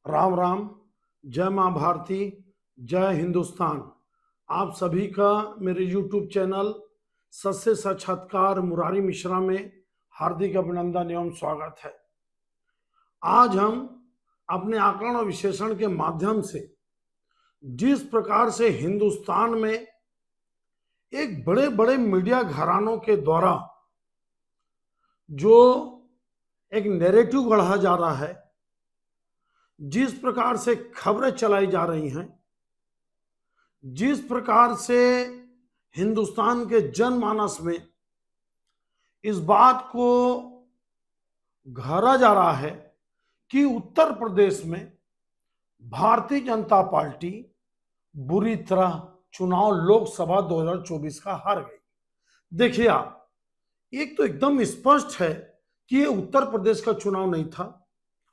राम राम। जय माँ भारती, जय हिंदुस्तान। आप सभी का मेरे YouTube चैनल सत्य साक्षात्कार मुरारी मिश्रा में हार्दिक अभिनंदन एवं स्वागत है। आज हम अपने आकलन और विश्लेषण के माध्यम से जिस प्रकार से हिंदुस्तान में एक बड़े बड़े मीडिया घरानों के द्वारा जो एक नैरेटिव गढ़ा जा रहा है, जिस प्रकार से खबरें चलाई जा रही हैं, जिस प्रकार से हिंदुस्तान के जनमानस में इस बात को घरा जा रहा है कि उत्तर प्रदेश में भारतीय जनता पार्टी बुरी तरह चुनाव लोकसभा 2024 का हार गई। देखिए आप, एक तो एकदम स्पष्ट है कि ये उत्तर प्रदेश का चुनाव नहीं था।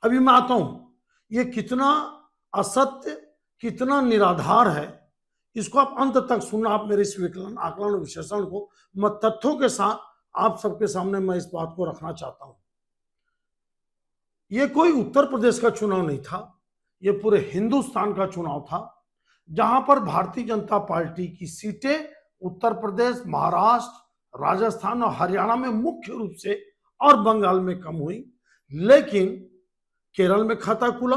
अभी मैं आता हूं, ये कितना असत्य, कितना निराधार है, इसको आप अंत तक सुनना। आप मेरे इस आकलन विश्लेषण को मैं तथ्यों के साथ आप सबके सामने मैं इस बात को रखना चाहता हूं। ये कोई उत्तर प्रदेश का चुनाव नहीं था, ये पूरे हिंदुस्तान का चुनाव था, जहां पर भारतीय जनता पार्टी की सीटें उत्तर प्रदेश, महाराष्ट्र, राजस्थान और हरियाणा में मुख्य रूप से और बंगाल में कम हुई। लेकिन केरल में खाता खुला,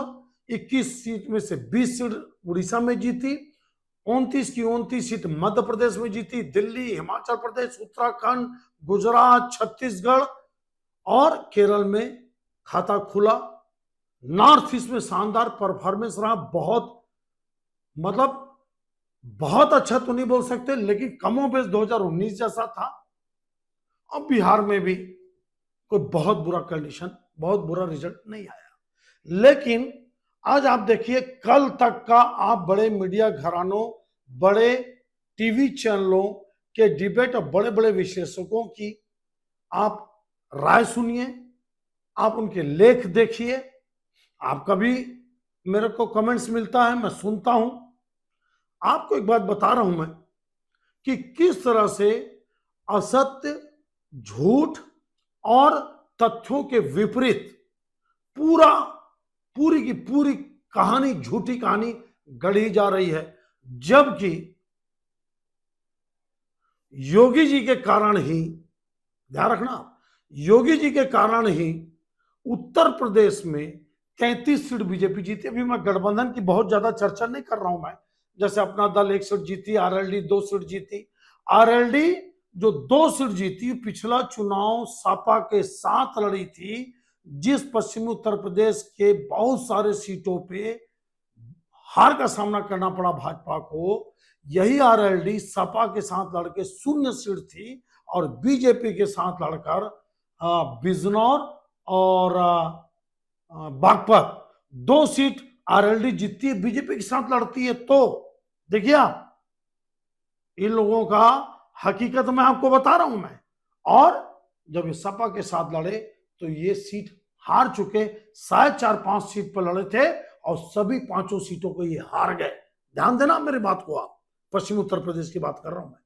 21 सीट में से 20 सीट उड़ीसा में जीती, 29 की 29 सीट मध्य प्रदेश में जीती, दिल्ली, हिमाचल प्रदेश, उत्तराखंड, गुजरात, छत्तीसगढ़ और केरल में खाता खुला। नॉर्थ ईस्ट में शानदार परफॉर्मेंस रहा। बहुत अच्छा तो नहीं बोल सकते, लेकिन कमोबेश 2019 जैसा था। अब बिहार में भी कोई बहुत बुरा कंडीशन, बहुत बुरा रिजल्ट नहीं आया। लेकिन आज आप देखिए, कल तक का आप बड़े मीडिया घरानों, बड़े टीवी चैनलों के डिबेट और बड़े बड़े विश्लेषकों की आप राय सुनिए, आप उनके लेख देखिए। आपका भी मेरे को कमेंट्स मिलता है, मैं सुनता हूं। आपको एक बात बता रहा हूं मैं कि किस तरह से असत्य, झूठ और तथ्यों के विपरीत पूरी की पूरी कहानी, झूठी कहानी गढ़ी जा रही है। जबकि योगी जी के कारण ही, ध्यान रखना, योगी जी के कारण ही उत्तर प्रदेश में 33 सीट बीजेपी जीती। अभी मैं गठबंधन की बहुत ज्यादा चर्चा नहीं कर रहा हूं मैं, जैसे अपना दल 1 सीट जीती, आरएलडी 2 सीट जीती। आरएलडी जो 2 सीट जीती, पिछला चुनाव सपा के साथ लड़ी थी, जिस पश्चिमी उत्तर प्रदेश के बहुत सारे सीटों पे हार का सामना करना पड़ा भाजपा को। यही आरएलडी सपा के साथ लड़के 0 सीट थी और बीजेपी के साथ लड़कर बिजनौर और बागपत 2 सीट आरएलडी जीतती है, बीजेपी के साथ लड़ती है। तो देखिए आप, इन लोगों का हकीकत मैं आपको बता रहा हूं मैं। और जब ये सपा के साथ लड़े तो ये सीट हार चुके, शायद 4-5 सीट पर लड़े थे और सभी 5 सीटों को ये हार गए। ध्यान देना मेरी बात को आप, पश्चिम उत्तर प्रदेश की बात कर रहा हूं मैं।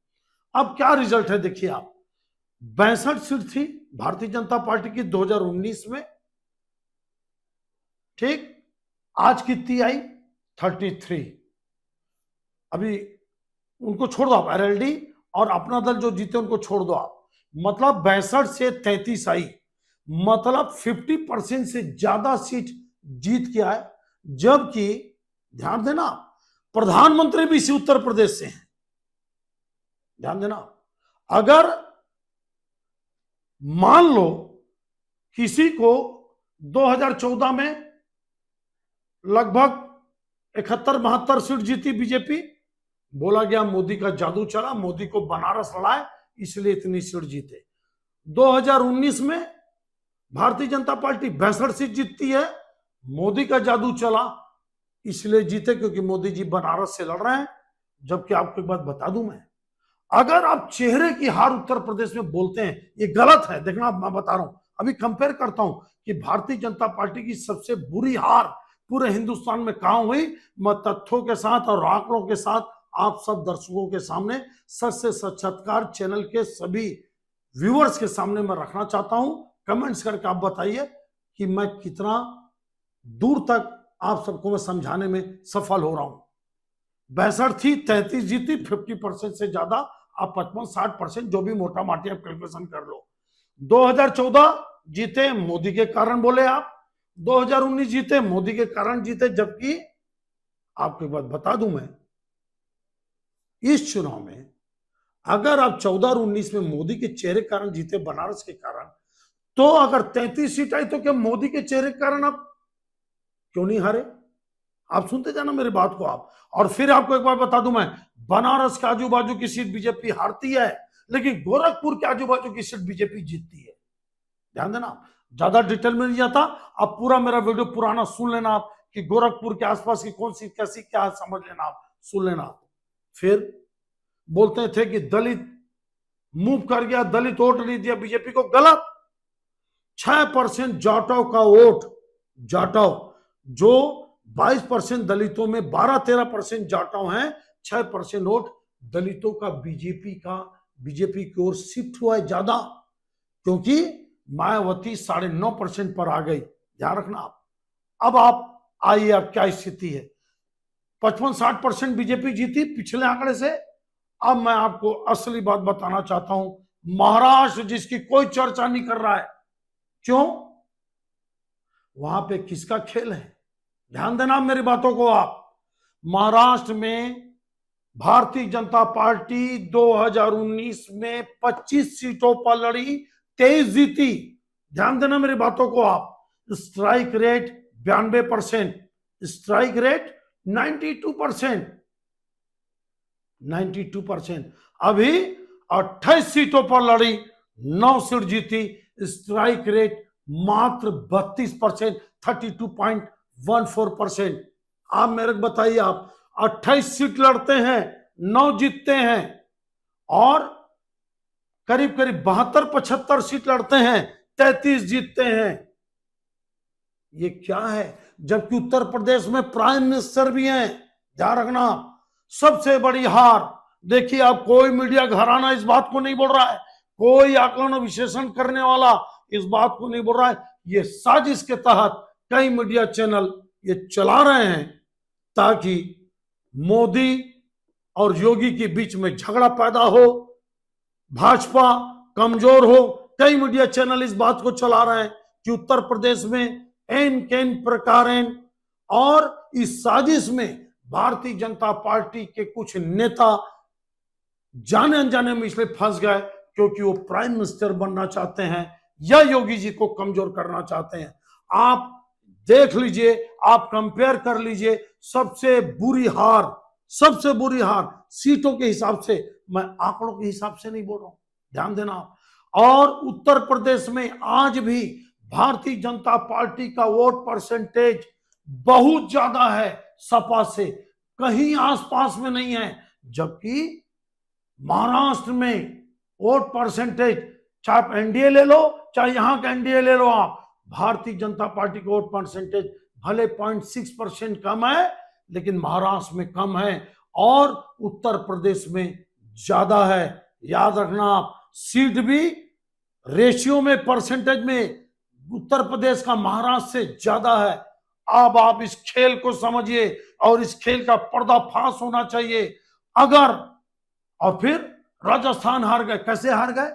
अब क्या रिजल्ट है देखिए आप, 62 सीट थी भारतीय जनता पार्टी की 2019 में, ठीक। आज कितनी आई? 33। अभी उनको छोड़ दो आप, आरएलडी और अपना दल जो जीते उनको छोड़ दो आप, मतलब 62 से 33 आई, मतलब 50% से ज्यादा सीट जीत के आए। जबकि ध्यान देना, प्रधानमंत्री भी इसी उत्तर प्रदेश से हैं। ध्यान देना, अगर मान लो किसी को 2014 में लगभग 71-72 सीट जीती बीजेपी, बोला गया मोदी का जादू चला, मोदी को बनारस लड़ाए इसलिए इतनी सीट जीते। 2019 में भारतीय जनता पार्टी 62 सीट जीतती है, मोदी का जादू चला इसलिए जीते क्योंकि मोदी जी बनारस से लड़ रहे हैं। जबकि आपको एक बात बता दूं मैं, अगर आप चेहरे की हार उत्तर प्रदेश में बोलते हैं, ये गलत है। देखना, मैं बता रहा हूं, अभी कंपेयर करता हूं कि भारतीय जनता पार्टी की सबसे बुरी हार पूरे हिंदुस्तान में कहां हुई। मैं तथ्यों के साथ और आंकड़ों के साथ आप सब दर्शकों के सामने, सत्य साक्षात्कार चैनल के सभी व्यूअर्स के सामने मैं रखना चाहता हूं। कमेंट्स करके आप बताइए कि मैं कितना दूर तक आप सबको मैं समझाने में सफल हो रहा हूं। 62 थी, 33 जीती, 50% से ज्यादा। आप 55-60% जो भी मोटा माटी आप कैलकुलेशन कर लो। 2014 जीते मोदी के कारण, बोले आप। 2019 जीते मोदी के कारण जीते, जबकि आपके बात बता दूं मैं, इस चुनाव में अगर आप 14 और 19 में मोदी के चेहरे के कारण जीते, बनारस के कारण, तो अगर 33 सीट आई तो क्या मोदी के चेहरे के कारण आप क्यों नहीं हारे? आप सुनते जाना मेरी बात को आप। और फिर आपको एक बार बता दूं मैं, बनारस के आजू बाजू की सीट बीजेपी हारती है, लेकिन गोरखपुर के आजू बाजू की सीट बीजेपी जीतती है। ध्यान देना, ज्यादा डिटेल में नहीं जाता, आप पूरा मेरा वीडियो पुराना सुन लेना आप, कि गोरखपुर के आसपास की कौन सी कैसी क्या है, समझ लेना आप, सुन लेना। फिर बोलते थे कि दलित मूव कर गया, दलित वोट नहीं दिया बीजेपी को, गलत। 6% जाटव का वोट, जाटव जो 22% दलितों में 12-13% जाटव हैं, 6% वोट दलितों का बीजेपी की ओर शिफ्ट हुआ है ज्यादा, क्योंकि मायावती 9.5% पर आ गई। ध्यान रखना आप। अब आप आइए, अब क्या स्थिति है। 55-60% बीजेपी जीती पिछले आंकड़े से। अब मैं आपको असली बात बताना चाहता हूं। महाराष्ट्र, जिसकी कोई चर्चा नहीं कर रहा है, क्यों? वहां पे किसका खेल है? ध्यान देना मेरी बातों को आप। महाराष्ट्र में भारतीय जनता पार्टी 2019 में 25 सीटों पर लड़ी, 23 जीती। ध्यान देना मेरी बातों को आप। Strike rate 92%, strike rate 92%। अभी 28 सीटों पर लड़ी, 9 सीट जीती, स्ट्राइक रेट मात्र 32%, 32.14%। आप मेरे को बताइए, आप 28 सीट लड़ते हैं, 9 जीतते हैं, और करीब करीब 72-75 सीट लड़ते हैं, 33 जीतते हैं। ये क्या है? जबकि उत्तर प्रदेश में प्राइम मिनिस्टर भी हैं। ध्यान रखना, सबसे बड़ी हार। देखिए, आप कोई मीडिया घराना इस बात को नहीं बोल रहा है, कोई आकलन और विश्लेषण करने वाला इस बात को नहीं बोल रहा है। ये साजिश के तहत कई मीडिया चैनल ये चला रहे हैं, ताकि मोदी और योगी के बीच में झगड़ा पैदा हो, भाजपा कमजोर हो। कई मीडिया चैनल इस बात को चला रहे हैं कि उत्तर प्रदेश में एन कैन प्रकार, और इस साजिश में भारतीय जनता पार्टी के कुछ नेता जाने अनजाने में इसलिए फंस गए क्योंकि वो प्राइम मिनिस्टर बनना चाहते हैं या योगी जी को कमजोर करना चाहते हैं। आप देख लीजिए, आप कंपेयर कर लीजिए, सबसे बुरी हार सीटों के हिसाब से, मैं आंकड़ों के हिसाब से नहीं बोल रहा हूं, ध्यान देना आप। और उत्तर प्रदेश में आज भी भारतीय जनता पार्टी का वोट परसेंटेज बहुत ज्यादा है सपा से, कहीं आसपास में नहीं है। जबकि महाराष्ट्र में वोट परसेंटेज, चाहे आप एनडीए ले लो, चाहे यहां का एनडीए ले लो, आप भारतीय जनता पार्टी का वोट परसेंटेज भले 0.6% कम है, लेकिन महाराष्ट्र में कम है और उत्तर प्रदेश में ज्यादा है। याद रखना आप, सीट भी रेशियो में, परसेंटेज में उत्तर प्रदेश का महाराष्ट्र से ज्यादा है। अब आप इस खेल को समझिए और इस खेल का पर्दाफाश होना चाहिए। अगर, और फिर राजस्थान हार गए, कैसे हार गए?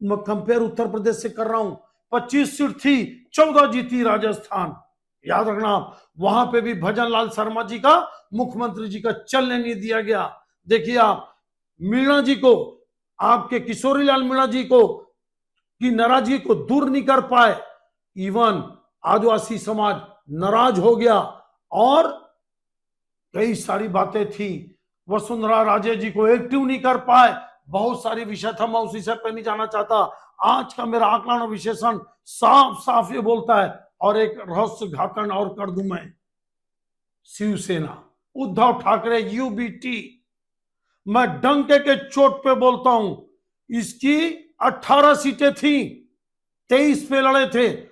मैं कंपेयर उत्तर प्रदेश से कर रहा हूं। 25 सीट थी, 14 जीती राजस्थान। याद रखना आप, वहां पे भी भजन लाल शर्मा जी का, मुख्यमंत्री जी का चलने नहीं दिया गया। देखिए आप, मीणा जी को, आपके किशोरी लाल मीणा जी को की नाराजगी को दूर नहीं कर पाए, इवन आदिवासी समाज नाराज हो गया, और कई सारी बातें थी। वसुंधरा राजे जी को एक्टिव नहीं कर पाए, बहुत सारी विषय था, मैं उस विषय पर नहीं जाना चाहता। आज का मेरा आकलन और विश्लेषण साफ साफ ये बोलता है, और एक रहस्य घातन और कर दूं मैं, शिवसेना, उद्धव ठाकरे, यूबीटी, मैं डंके के चोट पे बोलता हूं, इसकी 18 सीटें थी, 23 पे लड़े थे,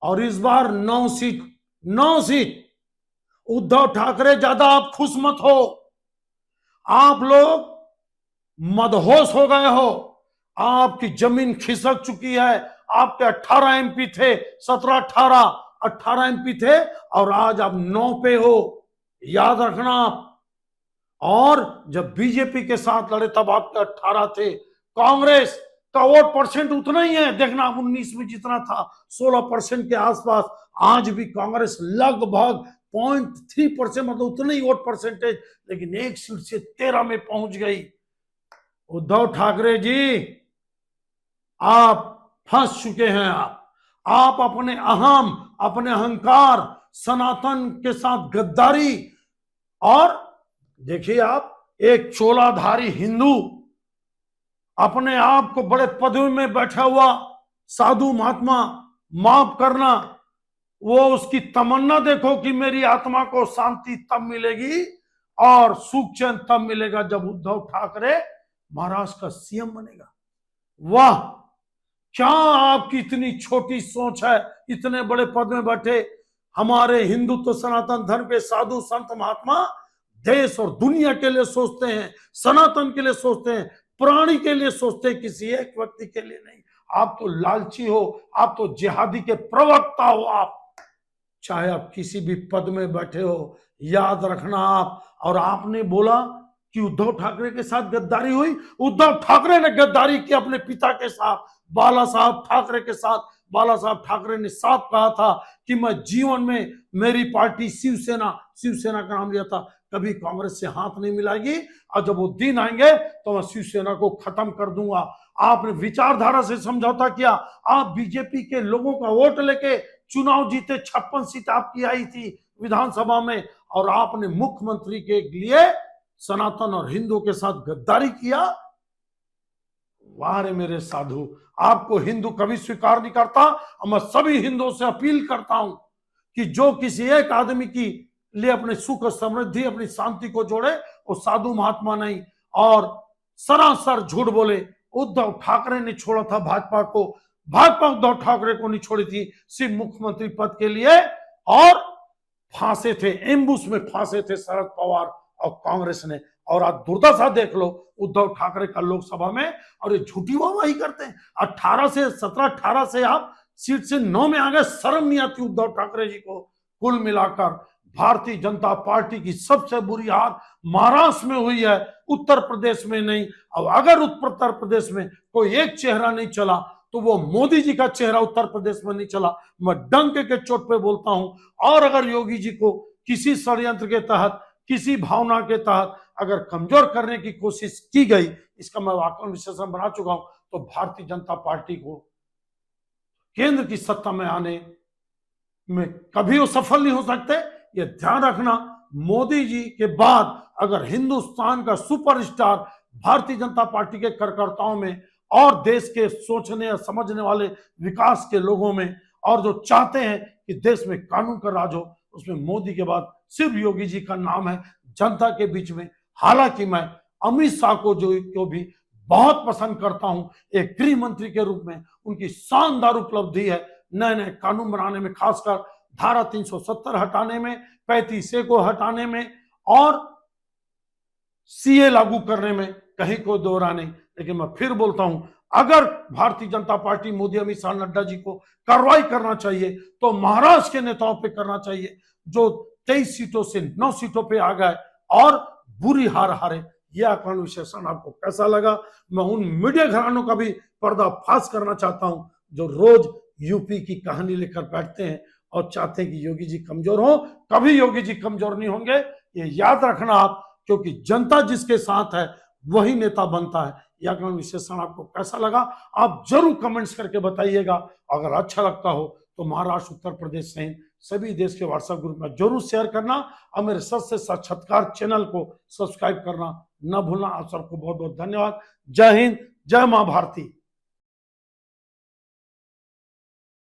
और इस बार 9 सीट। उद्धव ठाकरे, ज्यादा आप खुश मत हो, आप लोग मदहोश हो गए हो, आपकी जमीन खिसक चुकी है। आपके 18 एमपी थे, 17-18, 18 एमपी थे और आज आप 9 पे हो, याद रखना आप। और जब बीजेपी के साथ लड़े तब आपके 18 थे। कांग्रेस का वोट परसेंट उतना ही है, देखना 19 में जितना था 16% के आसपास, आज भी कांग्रेस लगभग 0.3%, मतलब उतना ही वोट परसेंटेज, लेकिन एक सीट से 13 में पहुंच गई। उद्धव ठाकरे जी आप फंस चुके हैं। आप अपने अहम, अपने अहंकार, सनातन के साथ गद्दारी, और देखिए आप एक चोलाधारी हिंदू, अपने आप को बड़े पदवी में बैठा हुआ साधु महात्मा, माफ करना, वो उसकी तमन्ना देखो कि मेरी आत्मा को शांति तब मिलेगी और सुख चैन तब मिलेगा जब उद्धव ठाकरे महाराष्ट्र का सीएम बनेगा। वाह, क्या आपकी इतनी छोटी सोच है, इतने बड़े पद में बैठे हमारे हिंदुत्व सनातन धर्म के साधु संत महात्मा देश और दुनिया के लिए सोचते हैं, सनातन के लिए सोचते हैं, प्राणी के लिए सोचते हैं, किसी एक व्यक्ति के लिए नहीं। आप तो लालची हो, आप तो जिहादी के प्रवक्ता हो। आप चाहे आप किसी भी पद में बैठे हो, याद रखना आप। और आपने बोला कि उद्धव ठाकरे के साथ गद्दारी हुई, उद्धव ठाकरे ने गद्दारी की अपने पिता के साथ, बाला साहब ठाकरे के साथ। बाला साहब ठाकरे ने साफ कहा था कि मैं जीवन में, मेरी पार्टी शिवसेना का नाम लिया था, कभी कांग्रेस से हाथ नहीं मिलाएगी, और जब वो दिन आएंगे तो मैं शिवसेना को खत्म कर दूंगा। आपने विचारधारा से समझौता किया, आप बीजेपी के लोगों का वोट लेके चुनाव जीते, 56 सीट आपकी आई थी विधानसभा में, और आपने मुख्यमंत्री के लिए सनातन और हिंदुओं के साथ गद्दारी किया। वाह रे मेरे साधु, आपको हिंदू कभी स्वीकार नहीं करता। और मैं सभी हिंदुओं से अपील करता हूं कि जो किसी एक आदमी की लिए अपने सुख और समृद्धि, अपनी शांति को जोड़े, वो साधु महात्मा नहीं और सरासर झूठ बोले। उद्धव ठाकरे ने छोड़ा था भाजपा को, भाजपा उद्धव ठाकरे को नहीं छोड़ी थी सिर्फ मुख्यमंत्री पद के लिए, और फांसे थे, एम्बुश में फांसे थे शरद पवार और कांग्रेस ने। और आज दुर्दशा देख लो उद्धव ठाकरे का लोकसभा में, और ये झूठी वाहवाही करते हैं। 18 से आप सीट से 9 में आ गए, शर्म नहीं आती उद्धव ठाकरे जी को। कुल मिलाकर भारतीय जनता पार्टी की सबसे बुरी हार महाराष्ट्र में हुई है, उत्तर प्रदेश में नहीं। अब अगर उत्तर प्रदेश में कोई एक चेहरा नहीं चला तो वो मोदी जी का चेहरा उत्तर प्रदेश में नहीं चला, मैं डंके के चोट पे बोलता हूं। और अगर योगी जी को किसी षड्यंत्र के तहत, किसी भावना के तहत अगर कमजोर करने की कोशिश की गई, इसका मैं आकलन विश्लेषण बना चुका हूं, तो भारतीय जनता पार्टी को केंद्र की सत्ता में आने में कभी वो सफल नहीं हो सकते। ये ध्यान रखना। मोदी जी के बाद अगर हिंदुस्तान का सुपरस्टार भारतीय जनता पार्टी के कार्यकर्ताओं में और देश के सोचने और समझने वाले विकास के लोगों में, और जो चाहते हैं कि देश में कानून का राज हो, उसमें मोदी के बाद सिर्फ योगी जी का नाम है जनता के बीच में। हालांकि मैं अमित शाह को भी बहुत पसंद करता हूं एक गृह मंत्री के रूप में। उनकी शानदार उपलब्धि है नए नए कानून बनाने में, खासकर धारा 370 हटाने में, 35A को हटाने में और सीए लागू करने में, कहीं कोई दो राय नहीं। लेकिन मैं फिर बोलता हूं, अगर भारतीय जनता पार्टी मोदी, अमित शाह, नड्डा जी को कार्रवाई करना चाहिए तो महाराष्ट्र के नेताओं पे करना चाहिए, जो 23 सीटों से 9 सीटों पे आ गए और बुरी हार हारे। यह आकलन विश्लेषण आपको कैसा लगा? मैं उन मीडिया घरानों का भी पर्दाफाश करना चाहता हूं जो रोज यूपी की कहानी लेकर बैठते हैं और चाहते हैं कि योगी जी कमजोर हो। कभी योगी जी कमजोर नहीं होंगे, ये याद रखना आप, क्योंकि जनता जिसके साथ है वही नेता बनता है। यह आकलन विश्लेषण आपको कैसा लगा आप जरूर कमेंट्स करके बताइएगा। अगर अच्छा लगता हो तो महाराष्ट्र, उत्तर प्रदेश सहित सभी देश के व्हाट्सएप ग्रुप में जरूर शेयर करना और मेरे सबसे साक्षात्कार चैनल को सब्सक्राइब करना न भूलना। आप सबको बहुत बहुत धन्यवाद। जय हिंद, जय मां भारती।